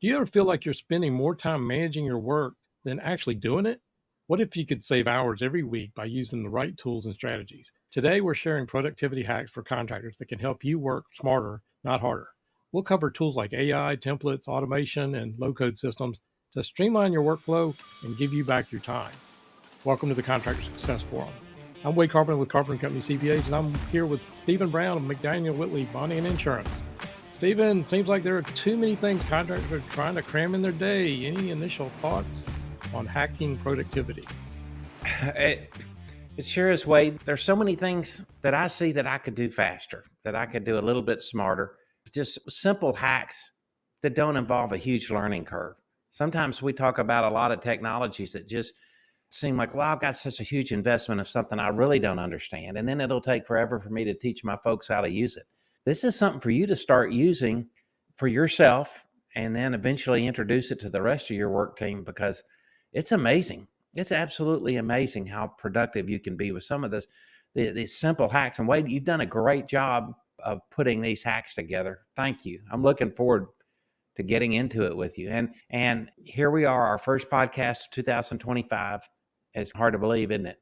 Do you ever feel like you're spending more time managing your work than actually doing it? What if you could save hours every week by using the right tools and strategies? Today, we're sharing productivity hacks for contractors that can help you work smarter, not harder. We'll cover tools like AI, templates, automation, and low code systems to streamline your workflow and give you back your time. Welcome to the Contractor Success Forum. I'm Wade Carpenter with Carpenter and Company CPAs, and I'm here with Stephen Brown of McDaniel Whitley Bonding and Insurance. Stephen, seems like there are too many things contractors are trying to cram in their day. Any initial thoughts on hacking productivity? It sure is, Wade. There's so many things that I see that I could do faster, that I could do a little bit smarter. Just simple hacks that don't involve a huge learning curve. Sometimes we talk about a lot of technologies that just seem like, well, I've got such a huge investment of something I really don't understand. And then it'll take forever for me to teach my folks how to use it. This is something for you to start using for yourself and then eventually introduce it to the rest of your work team, because it's amazing. It's absolutely amazing how productive you can be with some of these simple hacks. And Wade, you've done a great job of putting these hacks together. Thank you. I'm looking forward to getting into it with you. And here we are, our first podcast of 2025. It's hard to believe, isn't it?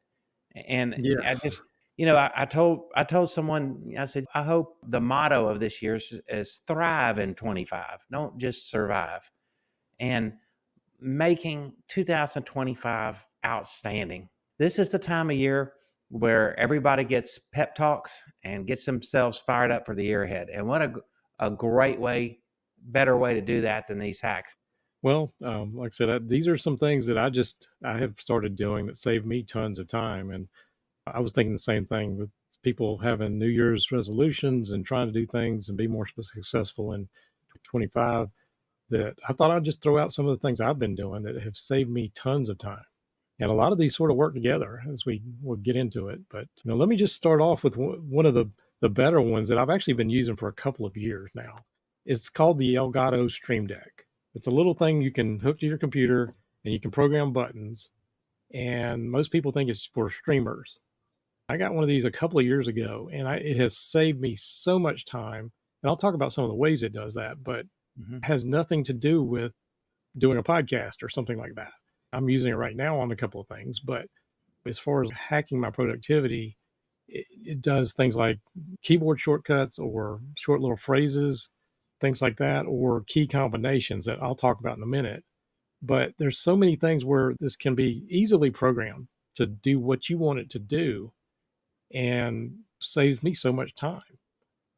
And Yeah. I just, I told someone, I said, I hope the motto of this year is thrive in 25. Don't just survive. And making 2025 outstanding. This is the time of year where everybody gets pep talks and gets themselves fired up for the year ahead. And what a great way, better way to do that than these hacks. Well, like I said, these are some things that I have started doing that save me tons of time. And I was thinking the same thing with people having New Year's resolutions and trying to do things and be more successful in 25, that I thought I'd just throw out some of the things I've been doing that have saved me tons of time. And a lot of these sort of work together as we will get into it. But let me just start off with one of the better ones that I've actually been using for a couple of years now. It's called the Elgato Stream Deck. It's a little thing you can hook to your computer and you can program buttons. And most people think it's for streamers. I got one of these a couple of years ago, and it has saved me so much time. And I'll talk about some of the ways it does that, but it has nothing to do with doing a podcast or something like that. I'm using it right now on a couple of things, but as far as hacking my productivity, it does things like keyboard shortcuts or short little phrases, things like that, or key combinations that I'll talk about in a minute. But there's so many things where this can be easily programmed to do what you want it to do, and saves me so much time.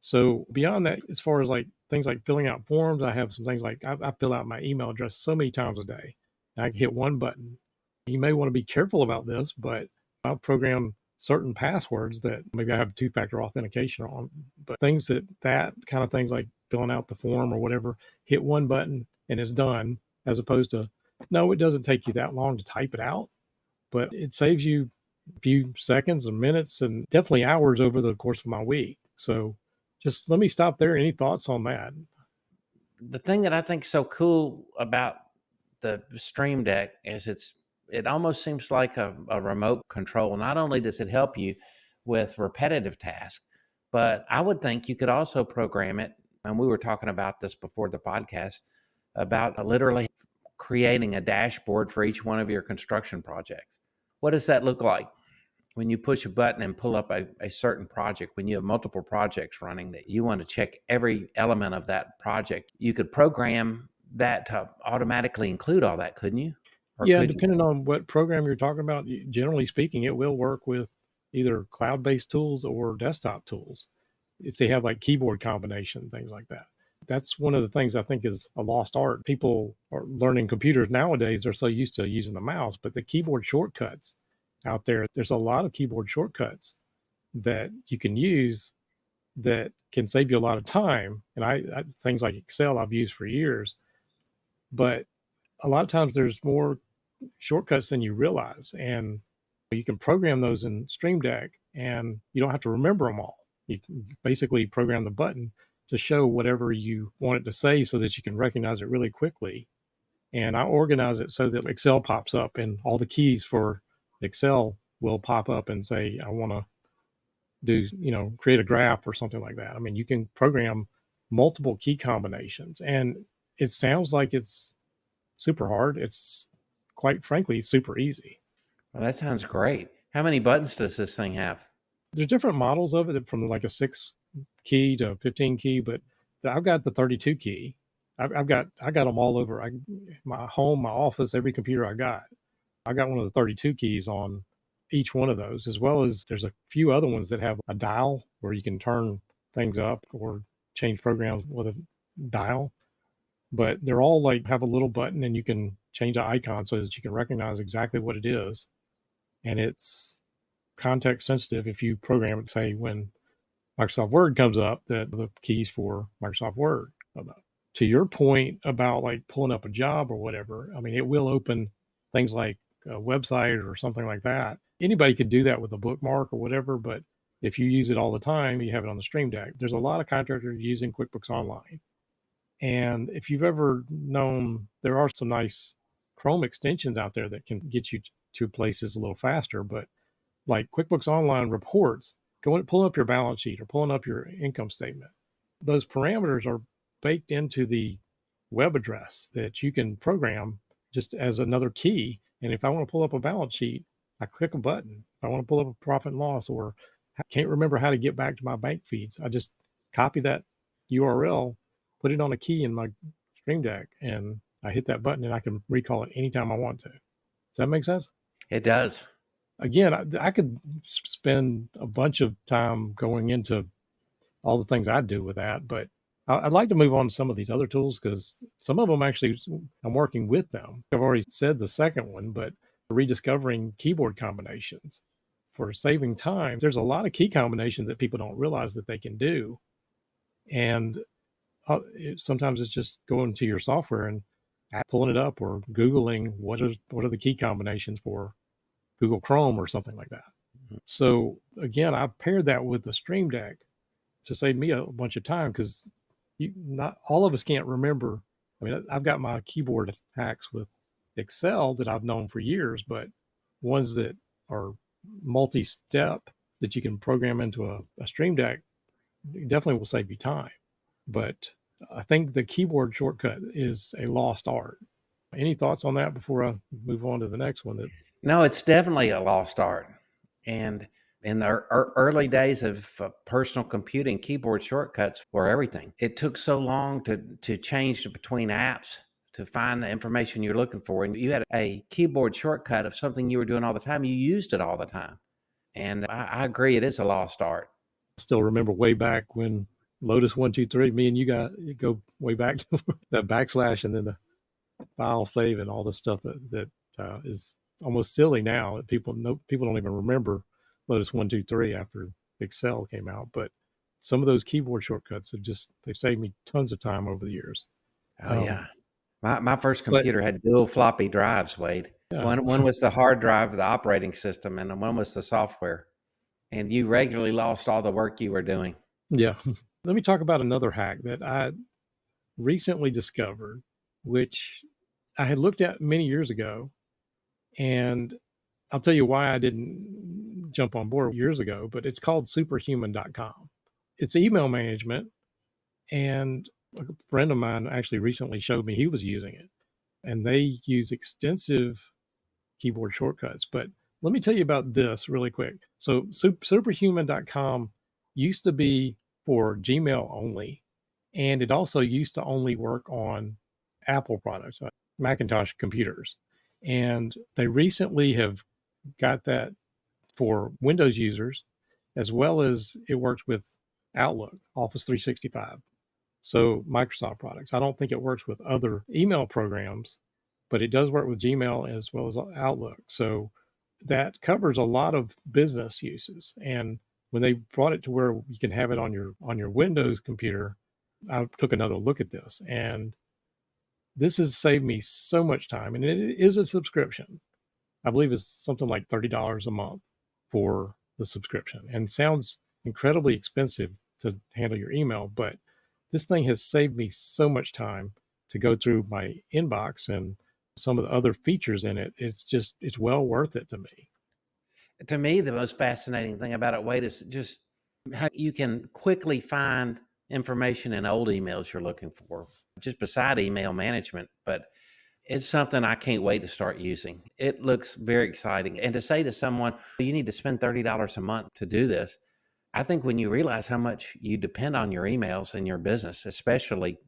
So beyond that, as far as like things like filling out forms, I have some things like I fill out my email address so many times a day. I can hit one button. You may want to be careful about this, but I'll program certain passwords that maybe I have two-factor authentication on. But things that kind of things like filling out the form or whatever, hit one button and it's done, as opposed to, no, it doesn't take you that long to type it out, but it saves you a few seconds or minutes and definitely hours over the course of my week. So just let me stop there. Any thoughts on that? The thing that I think is so cool about the Stream Deck is it almost seems like a remote control. Not only does it help you with repetitive tasks, but I would think you could also program it. And we were talking about this before the podcast about literally creating a dashboard for each one of your construction projects. What does that look like? When you push a button and pull up a certain project, when you have multiple projects running that you want to check every element of that project, you could program that to automatically include all that, couldn't you? Or yeah, depending on what program you're talking about, generally speaking, it will work with either cloud-based tools or desktop tools if they have like keyboard combination, things like that. That's one of the things I think is a lost art. People are learning computers nowadays. They're so used to using the mouse, but the keyboard shortcuts out there's a lot of keyboard shortcuts that you can use that can save you a lot of time. And I things like Excel I've used for years, but a lot of times there's more shortcuts than you realize, and you can program those in Stream Deck and you don't have to remember them all. You can basically program the button to show whatever you want it to say so that you can recognize it really quickly. And I organize it so that Excel pops up and all the keys for Excel will pop up and say, I want to do, create a graph or something like that. I mean, you can program multiple key combinations, and it sounds like it's super hard. It's quite frankly super easy. Well, that sounds great. How many buttons does this thing have? There's different models of it from like a 6 key to 15 key, but I've got the 32 key. I got them all over. My home, my office, every computer I got. I got one of the 32 keys on each one of those, as well as there's a few other ones that have a dial where you can turn things up or change programs with a dial. But they're all like have a little button and you can change the icon so that you can recognize exactly what it is. And it's context sensitive if you program it, say when Microsoft Word comes up, that the keys for Microsoft Word come up. To your point about like pulling up a job or whatever, I mean, it will open things like a website or something like that. Anybody could do that with a bookmark or whatever, but if you use it all the time, you have it on the Stream Deck. There's a lot of contractors using QuickBooks Online. And if you've ever known, there are some nice Chrome extensions out there that can get you to places a little faster, but like QuickBooks Online reports, pulling up your balance sheet or pulling up your income statement, those parameters are baked into the web address that you can program just as another key. And if I want to pull up a balance sheet, I click a button. If I want to pull up a profit and loss, or I can't remember how to get back to my bank feeds, I just copy that URL, put it on a key in my Stream Deck, and I hit that button and I can recall it anytime I want to. Does that make sense? It does. Again, I could spend a bunch of time going into all the things I do with that, but I'd like to move on to some of these other tools because some of them actually I'm working with them. I've already said the second one, but rediscovering keyboard combinations for saving time. There's a lot of key combinations that people don't realize that they can do. And sometimes it's just going to your software and pulling it up or Googling what are the key combinations for Google Chrome or something like that. So again, I paired that with the Stream Deck to save me a bunch of time because not all of us can't remember. I mean, I've got my keyboard hacks with Excel that I've known for years, but ones that are multi-step that you can program into a Stream Deck definitely will save you time. But I think the keyboard shortcut is a lost art. Any thoughts on that before I move on to the next one? No, it's definitely a lost art. And in the early days of personal computing, keyboard shortcuts were everything. It took so long to change between apps to find the information you're looking for. And you had a keyboard shortcut of something you were doing all the time. You used it all the time. And I agree, it is a lost art. I still remember way back when Lotus 123, me and you go way back to that backslash and then the file save and all the stuff that is almost silly now that people don't even remember Lotus 123 after Excel came out. But some of those keyboard shortcuts they've saved me tons of time over the years. Oh yeah. My first computer had dual floppy drives, Wade. Yeah. One was the hard drive of the operating system, and one was the software. And you regularly lost all the work you were doing. Yeah. Let me talk about another hack that I recently discovered, which I had looked at many years ago. And I'll tell you why I didn't jump on board years ago, but it's called superhuman.com. It's email management. And a friend of mine actually recently showed me he was using it. And they use extensive keyboard shortcuts. But let me tell you about this really quick. So superhuman.com used to be for Gmail only. And it also used to only work on Apple products, Macintosh computers. And they recently have got that for Windows users, as well as it works with Outlook, Office 365. So Microsoft products. I don't think it works with other email programs, but it does work with Gmail as well as Outlook. So that covers a lot of business uses. And when they brought it to where you can have it on your Windows computer, I took another look at this, and this has saved me so much time. And it is a subscription. I believe it's something like $30 a month for the subscription, and sounds incredibly expensive to handle your email, but this thing has saved me so much time to go through my inbox and some of the other features in it. It's well worth it to me. To me, the most fascinating thing about it, Wade, is just how you can quickly find information in old emails you're looking for, just beside email management. But it's something I can't wait to start using. It looks very exciting. And to say to someone, you need to spend $30 a month to do this, I think when you realize how much you depend on your emails in your business, especially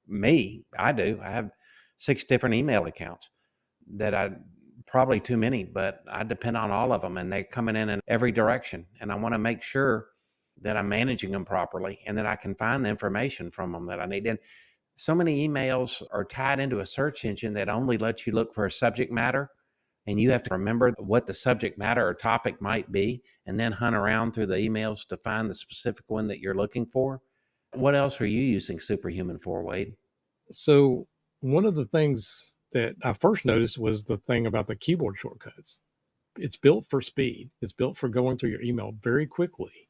me, I do. I have 6 different email accounts that I probably too many, but I depend on all of them and they're coming in every direction. And I want to make sure that I'm managing them properly and that I can find the information from them that I need. And so many emails are tied into a search engine that only lets you look for a subject matter. And you have to remember what the subject matter or topic might be and then hunt around through the emails to find the specific one that you're looking for. What else are you using Superhuman for, Wade? So one of the things that I first noticed was the thing about the keyboard shortcuts. It's built for speed. It's built for going through your email very quickly.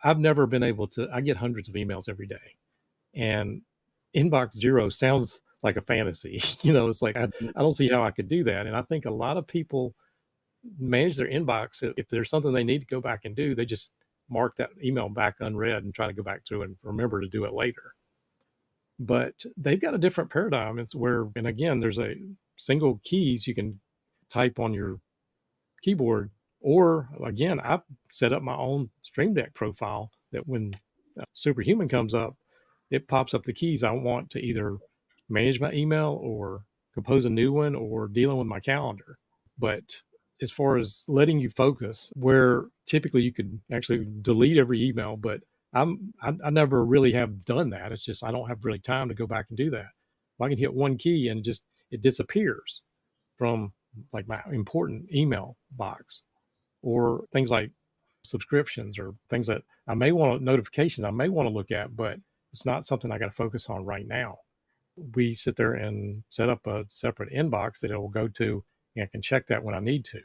I've never been able to, I get hundreds of emails every day, and inbox zero sounds like a fantasy. It's like, I don't see how I could do that. And I think a lot of people manage their inbox. If there's something they need to go back and do, they just mark that email back unread and try to go back to it and remember to do it later. But they've got a different paradigm. It's where, and again, there's a single keys you can type on your keyboard. Or again, I've set up my own Stream Deck profile that when Superhuman comes up, it pops up the keys I want to either manage my email or compose a new one or dealing with my calendar. But as far as letting you focus, where typically you could actually delete every email, but I never really have done that. It's just I don't have really time to go back and do that. I can hit one key and just it disappears from like my important email box, or things like subscriptions or things that I may want notifications I may want to look at, but it's not something I got to focus on right now. We sit there and set up a separate inbox that it will go to, and I can check that when I need to.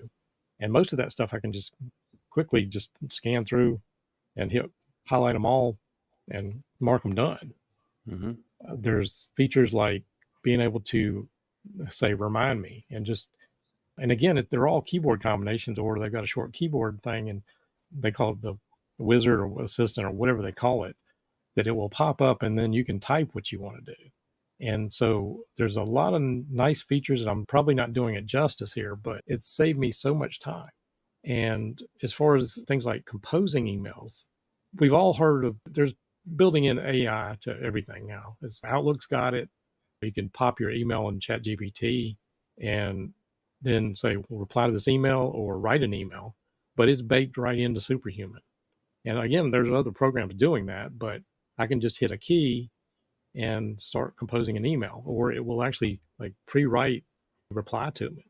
And most of that stuff I can just quickly just scan through and highlight them all and mark them done. Mm-hmm. There's features like being able to say remind me, and again, they're all keyboard combinations, or they've got a short keyboard thing and they call it the wizard or assistant or whatever they call it, that it will pop up and then you can type what you want to do. And so there's a lot of nice features, and I'm probably not doing it justice here, but it's saved me so much time. And as far as things like composing emails, we've all heard of there's building in AI to everything now. Outlook's got it. You can pop your email in ChatGPT and then say, well, reply to this email or write an email, but it's baked right into Superhuman. And again, there's other programs doing that, but I can just hit a key and start composing an email, or it will actually like pre-write reply to me,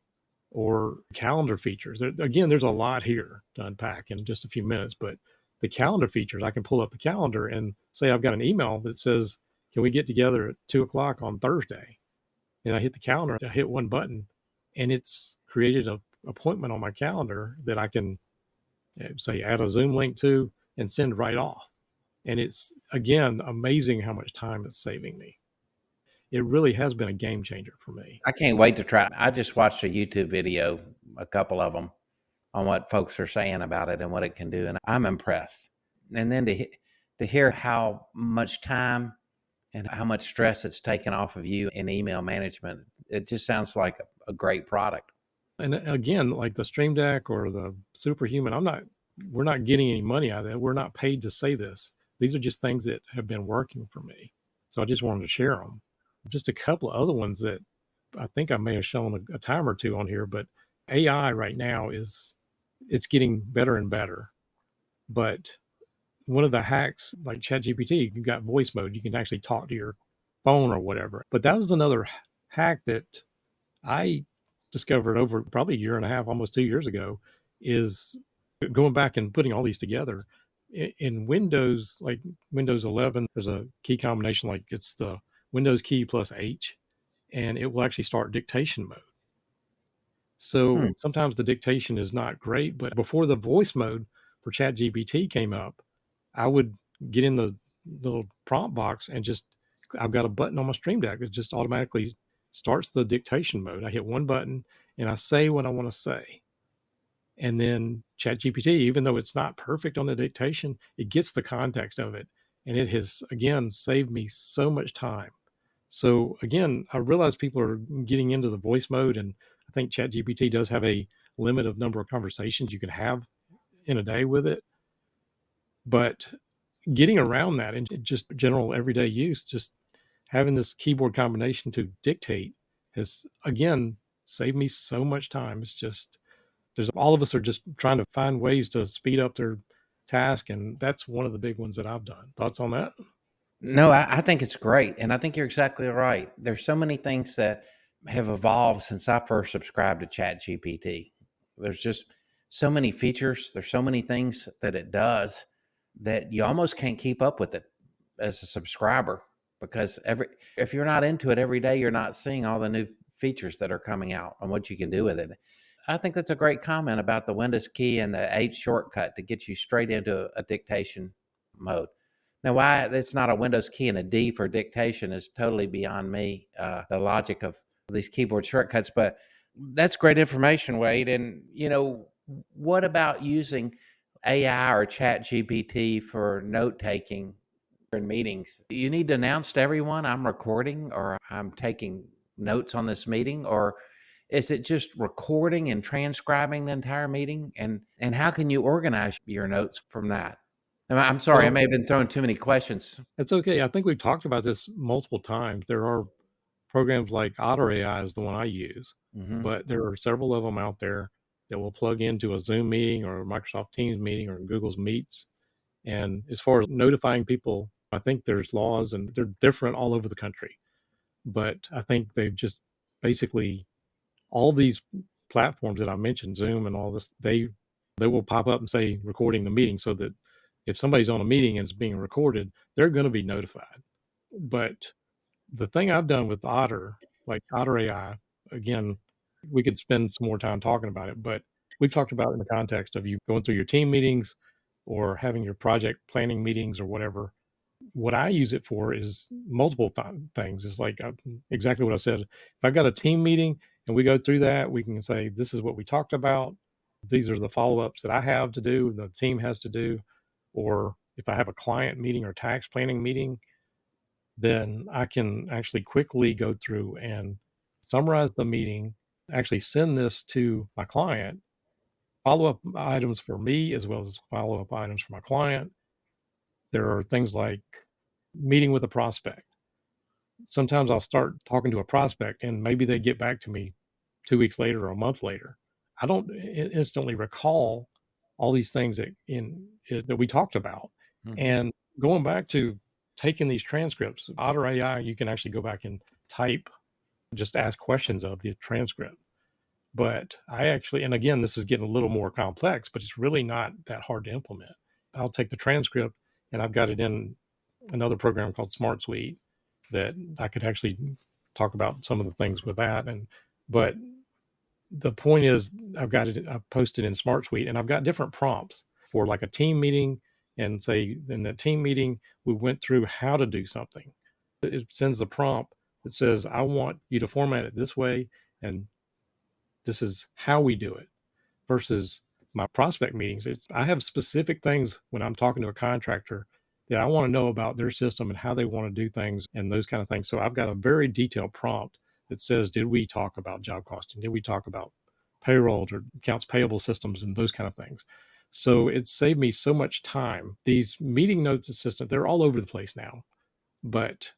or calendar features. Again, there's a lot here to unpack in just a few minutes, but the calendar features, I can pull up the calendar and say, I've got an email that says, can we get together at 2:00 on Thursday? And I hit the calendar, I hit one button, and it's created an appointment on my calendar that I can say add a Zoom link to and send right off. And it's, again, amazing how much time it's saving me. It really has been a game changer for me. I can't wait to try. I just watched a YouTube video, a couple of them, on what folks are saying about it and what it can do, and I'm impressed. And then to hear how much time and how much stress it's taken off of you in email management, it just sounds like a great product. And again, like the Stream Deck or the Superhuman, we're not getting any money out of that. We're not paid to say this. These are just things that have been working for me. So I just wanted to share them. Just a couple of other ones that I think I may have shown a time or two on here, but AI right now it's getting better and better. But one of the hacks, like ChatGPT, you got voice mode. You can actually talk to your phone or whatever. But that was another hack that I discovered over probably a year and a half, almost 2 years ago, is going back and putting all these together. In Windows, like Windows 11, there's a key combination, like it's the Windows key plus H, and it will actually start dictation mode. So sometimes the dictation is not great, but before the voice mode for ChatGPT came up, I would get in the little prompt box and I've got a button on my Stream Deck that just automatically starts the dictation mode. I hit one button and I say what I want to say. And then ChatGPT, even though it's not perfect on the dictation, it gets the context of it and it has, again, saved me so much time. So again, I realize people are getting into the voice mode, and I think ChatGPT does have a limit of number of conversations you can have in a day with it. But getting around that and just general everyday use, just having this keyboard combination to dictate has, again, saved me so much time. It's just, there's, all of us are just trying to find ways to speed up their task. And that's one of the big ones that I've done. Thoughts on that? No, I think it's great. And I think you're exactly right. There's so many things that have evolved since I first subscribed to ChatGPT. There's just so many features, there's so many things that it does that you almost can't keep up with it as a subscriber, because if you're not into it every day, you're not seeing all the new features that are coming out and what you can do with it. I think that's a great comment about the Windows key and the H shortcut to get you straight into a dictation mode. Now, why it's not a Windows key and a D for dictation is totally beyond me, the logic of these keyboard shortcuts, but that's great information, Wade. And, what about using AI or Chat GPT for note taking in meetings? You need to announce to everyone I'm recording or I'm taking notes on this meeting, or is it just recording and transcribing the entire meeting? And how can you organize your notes from that? I'm sorry, I Well, may have been throwing too many questions. it's okay. I think we've talked about this multiple times. There are programs like Otter AI is the one I use, Hmm. but there are several of them out there that will plug into a Zoom meeting or a Microsoft Teams meeting or Google's Meets. And as far as notifying people, I think there's laws and they're different all over the country. But I think they've just basically, all these platforms that I mentioned, Zoom and all this, they will pop up and say recording the meeting, so that if somebody's on a meeting and it's being recorded, they're going to be notified. But the thing I've done with Otter, like Otter AI, again, we could spend some more time talking about it, but we've talked about it in the context of you going through your team meetings or having your project planning meetings or whatever. What I use it for is multiple things. It's like exactly what I said. If I've got a team meeting and we go through that, we can say, this is what we talked about. These are the follow ups that I have to do, the team has to do. Or if I have a client meeting or tax planning meeting, then I can actually quickly go through and summarize the meeting, actually send this to my client, follow up items for me as well as follow up items for my client. There are things like meeting with a prospect. Sometimes I'll start talking to a prospect and maybe they get back to me 2 weeks later or a month later. I don't instantly recall all these things that we talked about. Hmm. And going back to taking these transcripts, Otter AI, you can actually go back and type, just ask questions of the transcript. But I actually, and again, this is getting a little more complex, but it's really not that hard to implement. I'll take the transcript and I've got it in another program called Smart Suite that I could actually talk about some of the things with that. But the point is, I've posted in Smart Suite and I've got different prompts for like a team meeting. And say in the team meeting, we went through how to do something. It sends the prompt that says, I want you to format it this way. And this is how we do it, versus my prospect meetings. I have specific things when I'm talking to a contractor that I want to know about their system and how they want to do things and those kind of things. So I've got a very detailed prompt that says, did we talk about job costing? Did we talk about payroll or accounts payable systems and those kind of things? So it saved me so much time. These meeting notes assistant, they're all over the place now. But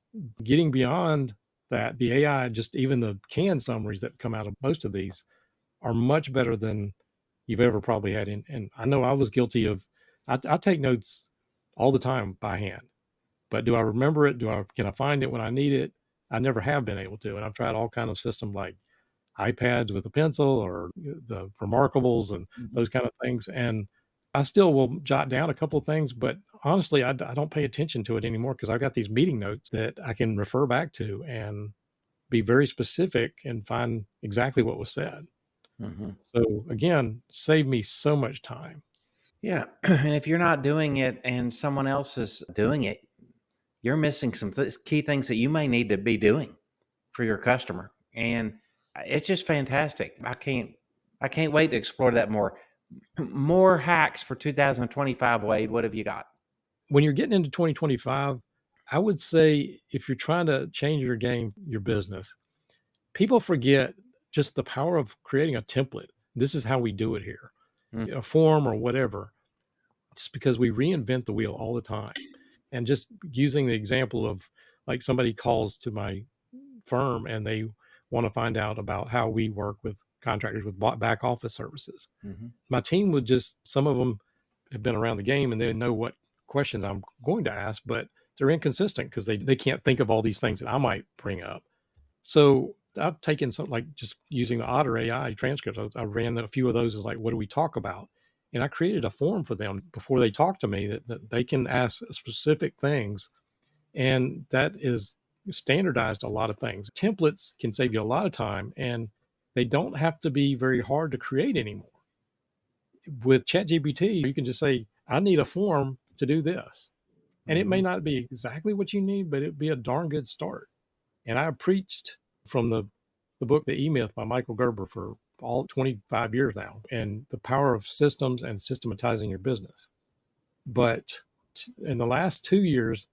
getting beyond that, the AI, just even the canned summaries that come out of most of these are much better than you've ever probably had. And I know I was guilty of, I take notes all the time by hand, but do I remember it? Can I find it when I need it? I never have been able to. And I've tried all kind of systems like iPads with a pencil or the Remarkables and those kind of things. And I still will jot down a couple of things, but honestly, I don't pay attention to it anymore because I've got these meeting notes that I can refer back to and be very specific and find exactly what was said. Hmm. So again, save me so much time. Yeah. And if you're not doing it and someone else is doing it, you're missing some key things that you may need to be doing for your customer. And it's just fantastic. I can't wait to explore that more. More hacks for 2025, Wade. What have you got? when you're getting into 2025, I would say if you're trying to change your game, your business, people forget just the power of creating a template. This is how we do it here, a form or whatever, just because we reinvent the wheel all the time. And just using the example of like somebody calls to my firm and they want to find out about how we work with contractors with back office services. Mm-hmm. My team would just, some of them have been around the game and they know what questions I'm going to ask, but they're inconsistent because they can't think of all these things that I might bring up. So I've taken something like just using the Otter AI transcripts. I ran a few of those as like, what do we talk about? And I created a form for them before they talk to me that they can ask specific things. And that is standardized a lot of things. Templates can save you a lot of time and they don't have to be very hard to create anymore. With ChatGPT, you can just say, I need a form to do this. And it may not be exactly what you need, but it'd be a darn good start. And I preached from the book, The E-Myth by Michael Gerber for all 25 years now, and the power of systems and systematizing your business. But in the last 2 years,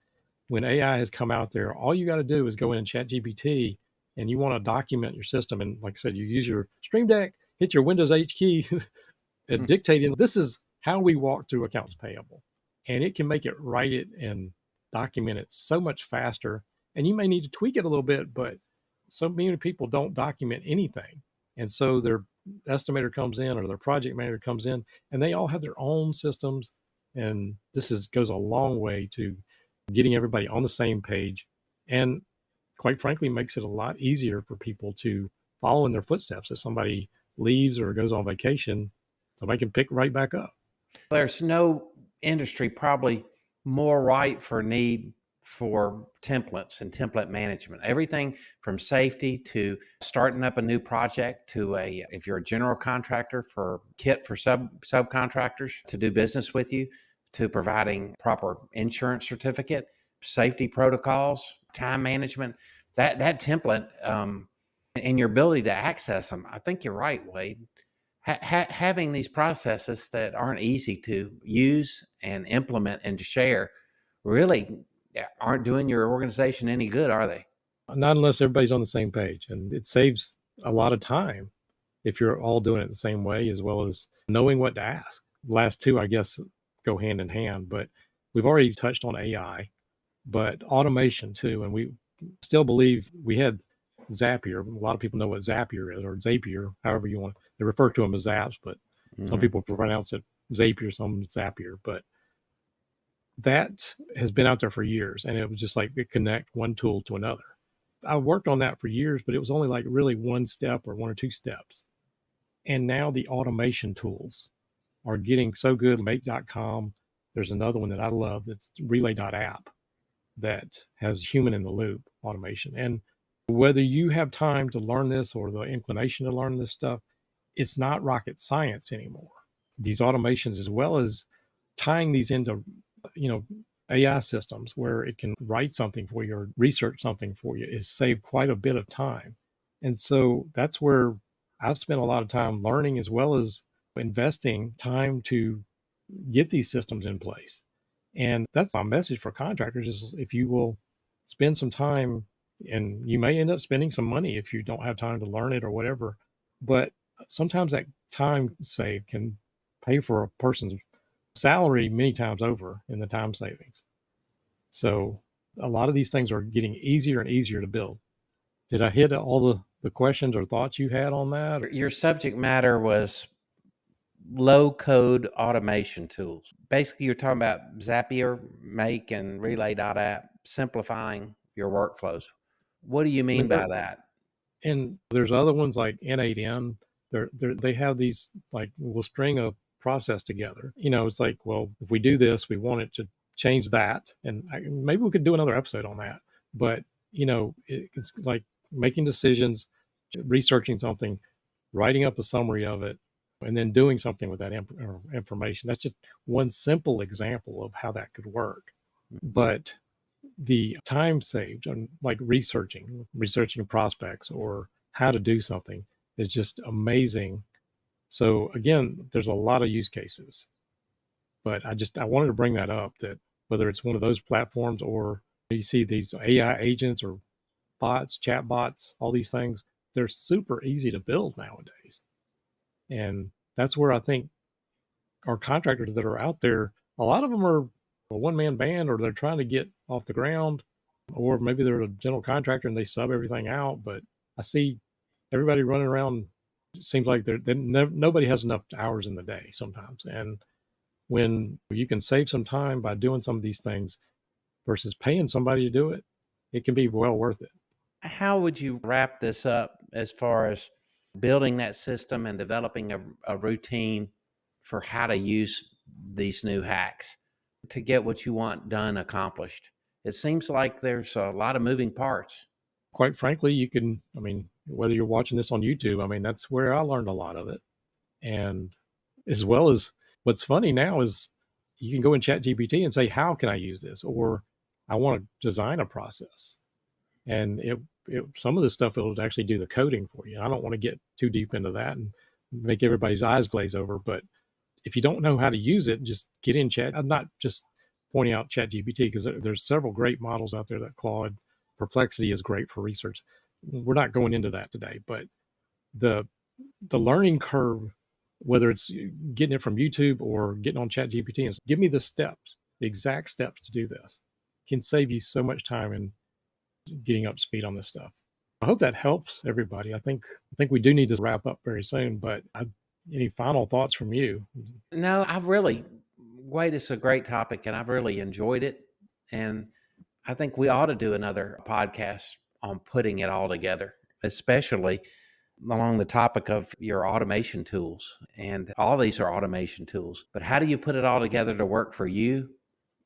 when AI has come out there, all you got to do is go in and chat GPT and you want to document your system. And like I said, you use your Stream Deck, hit your Windows H key, and dictate this is how we walk through accounts payable. And it can make it write it and document it so much faster. And you may need to tweak it a little bit, but so many people don't document anything. And so their estimator comes in or their project manager comes in and they all have their own systems. And this goes a long way to getting everybody on the same page. And quite frankly, makes it a lot easier for people to follow in their footsteps. If somebody leaves or goes on vacation, somebody can pick right back up. There's no industry probably more ripe for need for templates and template management. Everything from safety to starting up a new project to if you're a general contractor, for kit for subcontractors to do business with you, to providing proper insurance certificate, safety protocols, time management, that template, and your ability to access them. I think you're right, Wade. Having these processes that aren't easy to use and implement and to share really aren't doing your organization any good, are they? Not unless everybody's on the same page. And it saves a lot of time if you're all doing it the same way, as well as knowing what to ask. Last two, I guess, go hand in hand, but we've already touched on AI, but automation too. And we still believe we had Zapier. A lot of people know what Zapier is, or Zapier, however you want. They refer to them as Zaps, but some people pronounce it Zapier, some Zapier. But that has been out there for years, and it was just like connect one tool to another. I worked on that for years, but it was only like really one step or one or two steps. And now the automation tools are getting so good. Make.com. There's another one that I love that's relay.app that has human in the loop automation. And whether you have time to learn this or the inclination to learn this stuff, it's not rocket science anymore. These automations, as well as tying these into, AI systems where it can write something for you or research something for you, is saved quite a bit of time. And so that's where I've spent a lot of time learning, as well as investing time to get these systems in place. And that's my message for contractors is if you will spend some time, and you may end up spending some money if you don't have time to learn it or whatever, but sometimes that time saved can pay for a person's salary many times over in the time savings. So a lot of these things are getting easier and easier to build. Did I hit all the questions or thoughts you had on that? Your subject matter was low code automation tools. Basically, you're talking about Zapier, Make, and Relay.app simplifying your workflows. What do you mean by that? And there's other ones like N8N. They have these, like, we'll string a process together. It's like, well, if we do this, we want it to change that. And maybe we could do another episode on that. But, it's like making decisions, researching something, writing up a summary of it, and then doing something with that information. That's just one simple example of how that could work. But the time saved on like researching prospects or how to do something is just amazing. So again, there's a lot of use cases, but I wanted to bring that up, that whether it's one of those platforms or you see these AI agents or bots, chat bots, all these things, they're super easy to build nowadays. And that's where I think our contractors that are out there, a lot of them are a one-man band, or they're trying to get off the ground, or maybe they're a general contractor and they sub everything out. But I see everybody running around. It seems like nobody has enough hours in the day sometimes. And when you can save some time by doing some of these things versus paying somebody to do it, it can be well worth it. How would you wrap this up as far as building that system and developing a routine for how to use these new hacks to get what you want done accomplished? It seems like there's a lot of moving parts. Quite frankly, you can, I mean, whether you're watching this on YouTube, I mean, that's where I learned a lot of it. And as well as what's funny now is you can go in Chat GPT and say, how can I use this? Or I want to design a process. And some of this stuff, it'll actually do the coding for you. I don't want to get too deep into that and make everybody's eyes glaze over. But if you don't know how to use it, just get in Chat. I'm not just pointing out Chat GPT because there's several great models out there. That Claude, Perplexity is great for research. We're not going into that today, but the learning curve, whether it's getting it from YouTube or getting on Chat GPT and give me the steps, the exact steps to do this, can save you so much time in getting up to speed on this stuff. I hope that helps everybody. I think we do need to wrap up very soon, but any final thoughts from you? No, Wade, it's a great topic and I've really enjoyed it. And I think we ought to do another podcast on putting it all together, especially along the topic of your automation tools. And all these are automation tools, but how do you put it all together to work for you?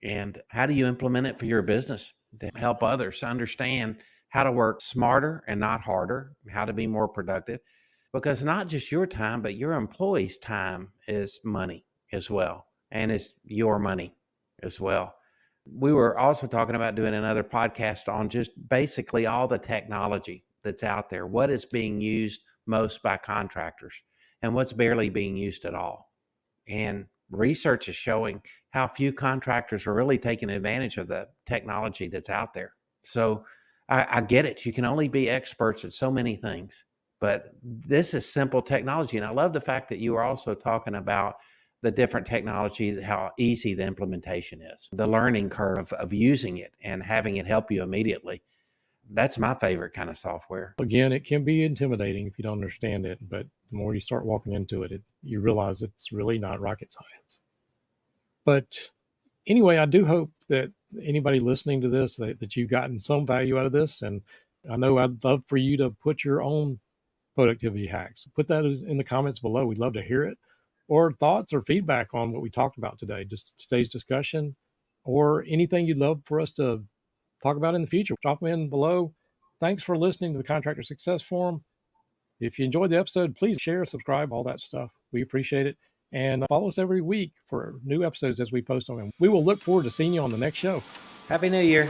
And how do you implement it for your business to help others understand how to work smarter and not harder, how to be more productive? Because not just your time, but your employees' time is money as well, and it's your money as well. We were also talking about doing another podcast on just basically all the technology that's out there, what is being used most by contractors and what's barely being used at all. And research is showing how few contractors are really taking advantage of the technology that's out there. So I get it. You can only be experts at so many things, but this is simple technology. And I love the fact that you are also talking about the different technology, how easy the implementation is, the learning curve of using it and having it help you immediately. That's my favorite kind of software. Again, it can be intimidating if you don't understand it, but the more you start walking into it, you realize it's really not rocket science. But anyway, I do hope that anybody listening to this, that you've gotten some value out of this. And I know I'd love for you to put your own productivity hacks. Put that in the comments below. We'd love to hear it. Or thoughts or feedback on what we talked about today, just today's discussion, or anything you'd love for us to talk about in the future. Drop them in below. Thanks for listening to the Contractor Success Forum. If you enjoyed the episode, please share, subscribe, all that stuff. We appreciate it. And follow us every week for new episodes as we post on them. We will look forward to seeing you on the next show. Happy New Year.